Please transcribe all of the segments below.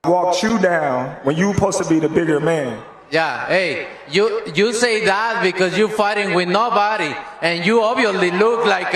walked you down when you were supposed to be the bigger man. Yeah, hey, you say that because you're fighting with nobody, and you obviously look like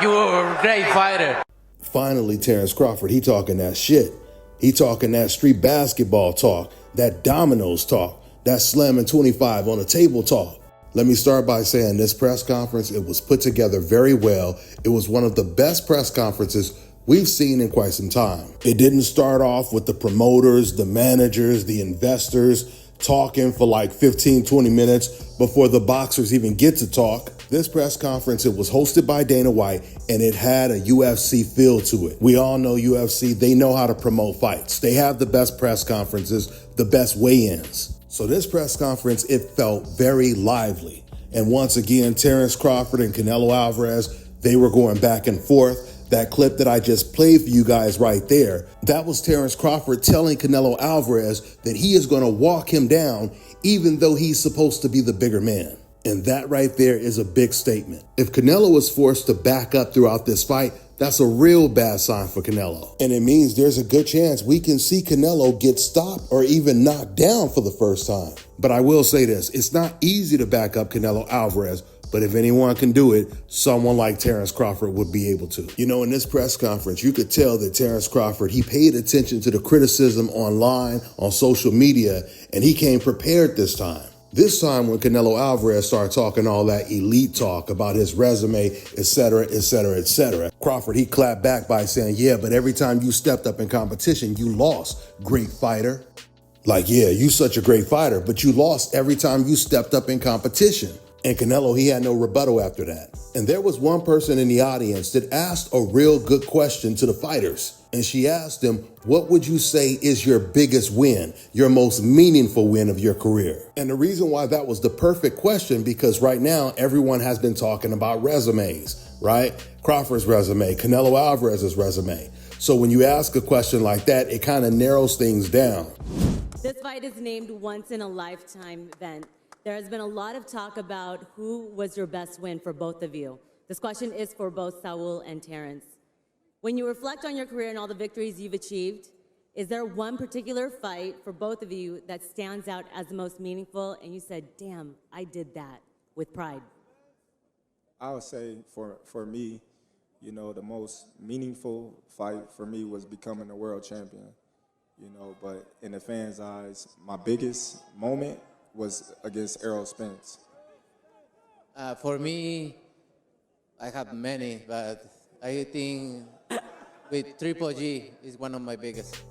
you're a great fighter. Finally, Terence Crawford, he talking that shit. He talking that street basketball talk, that dominoes talk, that slamming 25 on the table talk. Let me start by saying this press conference, it was put together very well. It was one of the best press conferences we've seen in quite some time. It didn't start off with the promoters, the managers, the investors talking for like 15, 20 minutes before the boxers even get to talk. This press conference, it was hosted by Dana White, and it had a UFC feel to it. We all know UFC, they know how to promote fights. They have the best press conferences, the best weigh-ins. So this press conference, it felt very lively. And once again, Terence Crawford and Canelo Alvarez, they were going back and forth. That clip that I just played for you guys right there, that was Terence Crawford telling Canelo Alvarez that he is going to walk him down even though he's supposed to be the bigger man. And that right there is a big statement. If Canelo was forced to back up throughout this fight, that's a real bad sign for Canelo. And it means there's a good chance we can see Canelo get stopped or even knocked down for the first time. But I will say this, it's not easy to back up Canelo Alvarez, but if anyone can do it, someone like Terence Crawford would be able to. You know, in this press conference, you could tell that Terence Crawford, he paid attention to the criticism online, on social media, and he came prepared this time. This time when Canelo Alvarez started talking all that elite talk about his resume, etc., etc., etc., Crawford, he clapped back by saying, yeah, but every time you stepped up in competition, you lost, great fighter. Like, yeah, you such a great fighter, but you lost every time you stepped up in competition. And Canelo, he had no rebuttal after that. And there was one person in the audience that asked a real good question to the fighters. And she asked him, what would you say is your biggest win, your most meaningful win of your career? And the reason why that was the perfect question, because right now everyone has been talking about resumes, right? Crawford's resume, Canelo Alvarez's resume. So when you ask a question like that, it kind of narrows things down. This fight is named once in a lifetime event. There has been a lot of talk about who was your best win for both of you. This question is for both Saul and Terence. When you reflect on your career and all the victories you've achieved, is there one particular fight for both of you that stands out as the most meaningful and you said, damn, I did that with pride? I would say for me, you know, the most meaningful fight for me was becoming a world champion, you know, but in the fans' eyes, my biggest moment was against Errol Spence. For me, I have many, but I think with Triple G is one of my biggest.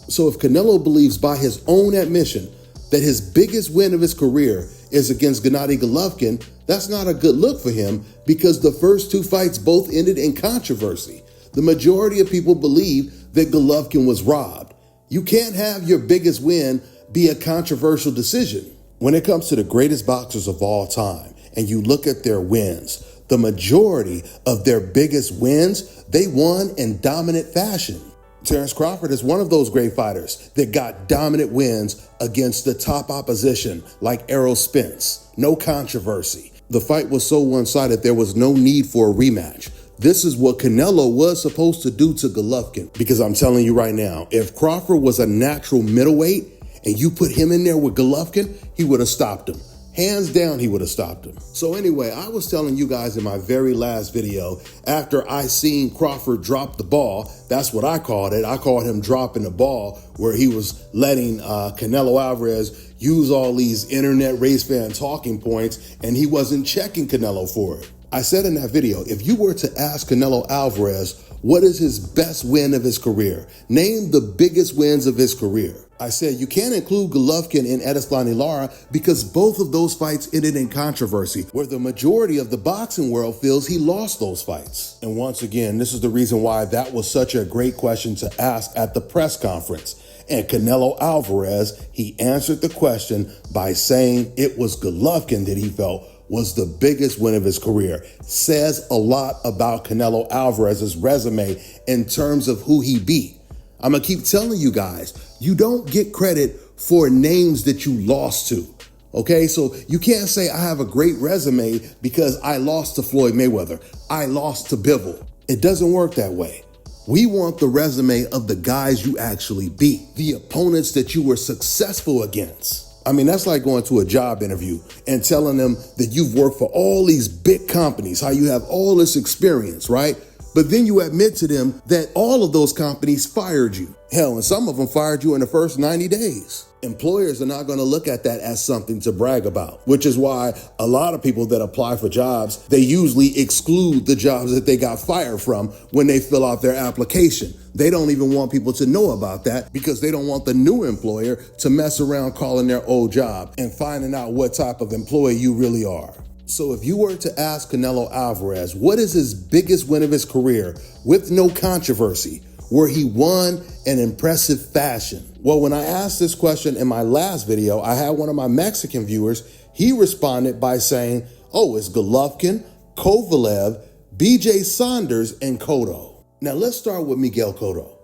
So if Canelo believes by his own admission that his biggest win of his career is against Gennady Golovkin, that's not a good look for him because the first two fights both ended in controversy. The majority of people believe that Golovkin was robbed. You can't have your biggest win be a controversial decision. When it comes to the greatest boxers of all time and you look at their wins, the majority of their biggest wins, they won in dominant fashion. Terence Crawford is one of those great fighters that got dominant wins against the top opposition like Errol Spence. No controversy. The fight was so one-sided there was no need for a rematch. This is what Canelo was supposed to do to Golovkin. Because I'm telling you right now, if Crawford was a natural middleweight and you put him in there with Golovkin, he would have stopped him. Hands down, he would have stopped him. So anyway, I was telling you guys in my very last video, after I seen Crawford drop the ball, that's what I called it. I called him dropping the ball, where he was letting Canelo Alvarez use all these internet race fan talking points, and he wasn't checking Canelo for it. I said in that video, if you were to ask Canelo Alvarez, what is his best win of his career? Name the biggest wins of his career. I said you can't include Golovkin and Erislandy Lara because both of those fights ended in controversy, where the majority of the boxing world feels he lost those fights. And once again, this is the reason why that was such a great question to ask at the press conference. And Canelo Alvarez, he answered the question by saying it was Golovkin that he felt was the biggest win of his career. Says a lot about Canelo Alvarez's resume in terms of who he beat. I'm going to keep telling you guys, you don't get credit for names that you lost to. Okay, so you can't say I have a great resume because I lost to Floyd Mayweather. I lost to Bivol. It doesn't work that way. We want the resume of the guys you actually beat, the opponents that you were successful against. I mean, that's like going to a job interview and telling them that you've worked for all these big companies, how you have all this experience, right? But then you admit to them that all of those companies fired you. Hell, and some of them fired you in the first 90 days. Employers are not going to look at that as something to brag about, which is why a lot of people that apply for jobs, they usually exclude the jobs that they got fired from when they fill out their application. They don't even want people to know about that because they don't want the new employer to mess around calling their old job and finding out what type of employee you really are. So if you were to ask Canelo Alvarez, what is his biggest win of his career with no controversy, where he won in impressive fashion? Well, when I asked this question in my last video, I had one of my Mexican viewers. He responded by saying, oh, it's Golovkin, Kovalev, BJ Saunders, and Cotto. Now let's start with Miguel Cotto.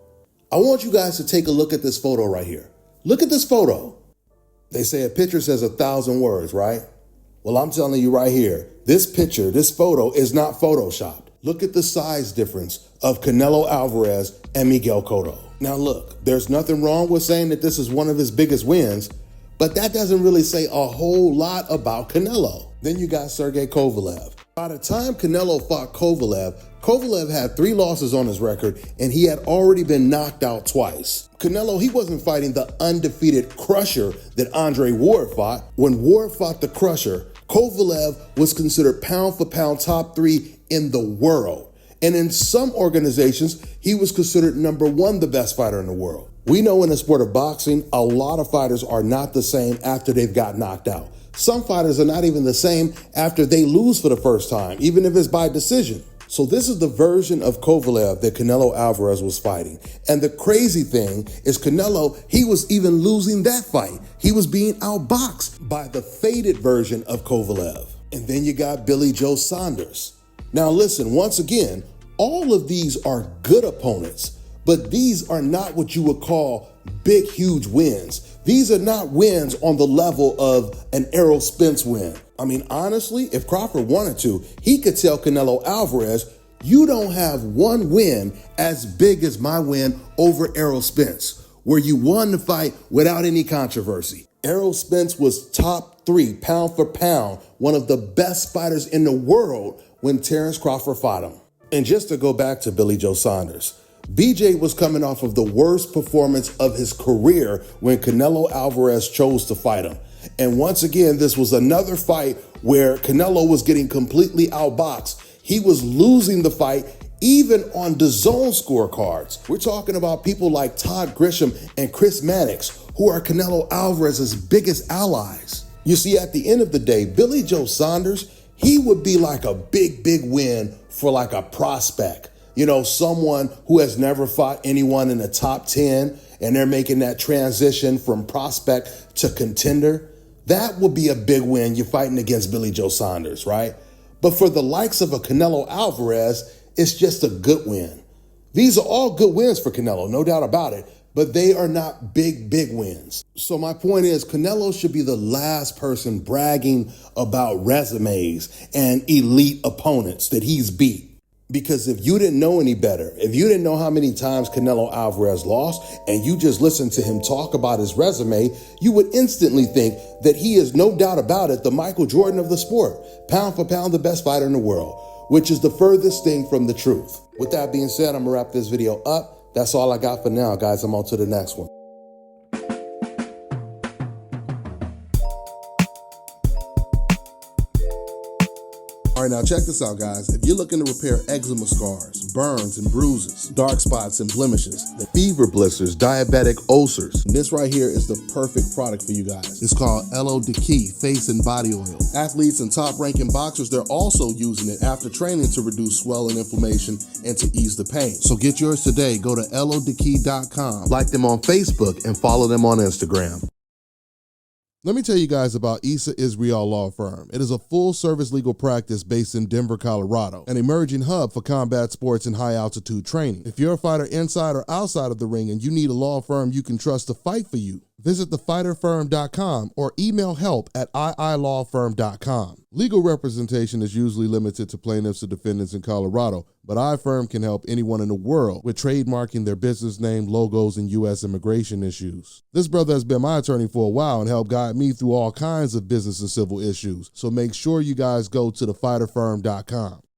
I want you guys to take a look at this photo right here. Look at this photo. They say a picture says 1,000 words, right? Well, I'm telling you right here, this picture, this photo is not photoshopped. Look at the size difference of Canelo Alvarez and Miguel Cotto. Now look, there's nothing wrong with saying that this is one of his biggest wins, but that doesn't really say a whole lot about Canelo. Then you got Sergey Kovalev. By the time Canelo fought Kovalev, Kovalev had 3 losses on his record and he had already been knocked out twice. Canelo, he wasn't fighting the undefeated Crusher that Andre Ward fought. When Ward fought the Crusher, Kovalev was considered pound for pound top 3 in the world. And in some organizations, he was considered number 1 the best fighter in the world. We know in the sport of boxing, a lot of fighters are not the same after they've got knocked out. Some fighters are not even the same after they lose for the first time, even if it's by decision. So this is the version of Kovalev that Canelo Alvarez was fighting. And the crazy thing is Canelo, he was even losing that fight. He was being outboxed by the faded version of Kovalev. And then you got Billy Joe Saunders. Now listen, once again, all of these are good opponents, but these are not what you would call big, huge wins. These are not wins on the level of an Errol Spence win. I mean, honestly, if Crawford wanted to, he could tell Canelo Alvarez, you don't have one win as big as my win over Errol Spence, where you won the fight without any controversy. Errol Spence was top 3 pound for pound, one of the best fighters in the world when Terence Crawford fought him. And just to go back to Billy Joe Saunders, BJ was coming off of the worst performance of his career when Canelo Alvarez chose to fight him. And once again, this was another fight where Canelo was getting completely outboxed. He was losing the fight even on the zone scorecards. We're talking about people like Todd Grisham and Chris Mannix, who are Canelo Alvarez's biggest allies. You see, at the end of the day, Billy Joe Saunders, he would be like a big, big win for like a prospect. You know, someone who has never fought anyone in the top 10 and they're making that transition from prospect to contender. That would be a big win. You're fighting against Billy Joe Saunders, right? But for the likes of a Canelo Alvarez, it's just a good win. These are all good wins for Canelo, no doubt about it, but they are not big, big wins. So my point is, Canelo should be the last person bragging about resumes and elite opponents that he's beat. Because if you didn't know any better, if you didn't know how many times Canelo Alvarez lost, and you just listened to him talk about his resume, you would instantly think that he is, no doubt about it, the Michael Jordan of the sport, pound for pound, the best fighter in the world, which is the furthest thing from the truth. With that being said, I'm gonna wrap this video up. That's all I got for now, guys. I'm on to the next one. All right, now check this out, guys. If you're looking to repair eczema scars, burns and bruises, dark spots and blemishes, the fever blisters, diabetic ulcers, this right here is the perfect product for you guys. It's called Elo Diki Face and Body Oil. Athletes and top-ranking boxers, they're also using it after training to reduce swelling, inflammation, and to ease the pain. So get yours today. Go to elodiki.com, like them on Facebook, and follow them on Instagram. Let me tell you guys about Issa Israel Law Firm. It is a full-service legal practice based in Denver, Colorado, an emerging hub for combat sports and high-altitude training. If you're a fighter inside or outside of the ring and you need a law firm you can trust to fight for you, Visit thefighterfirm.com or email help@iilawfirm.com. Legal representation is usually limited to plaintiffs or defendants in Colorado, but iFirm can help anyone in the world with trademarking their business name, logos, and U.S. immigration issues. This brother has been my attorney for a while and helped guide me through all kinds of business and civil issues, so make sure you guys go to thefighterfirm.com.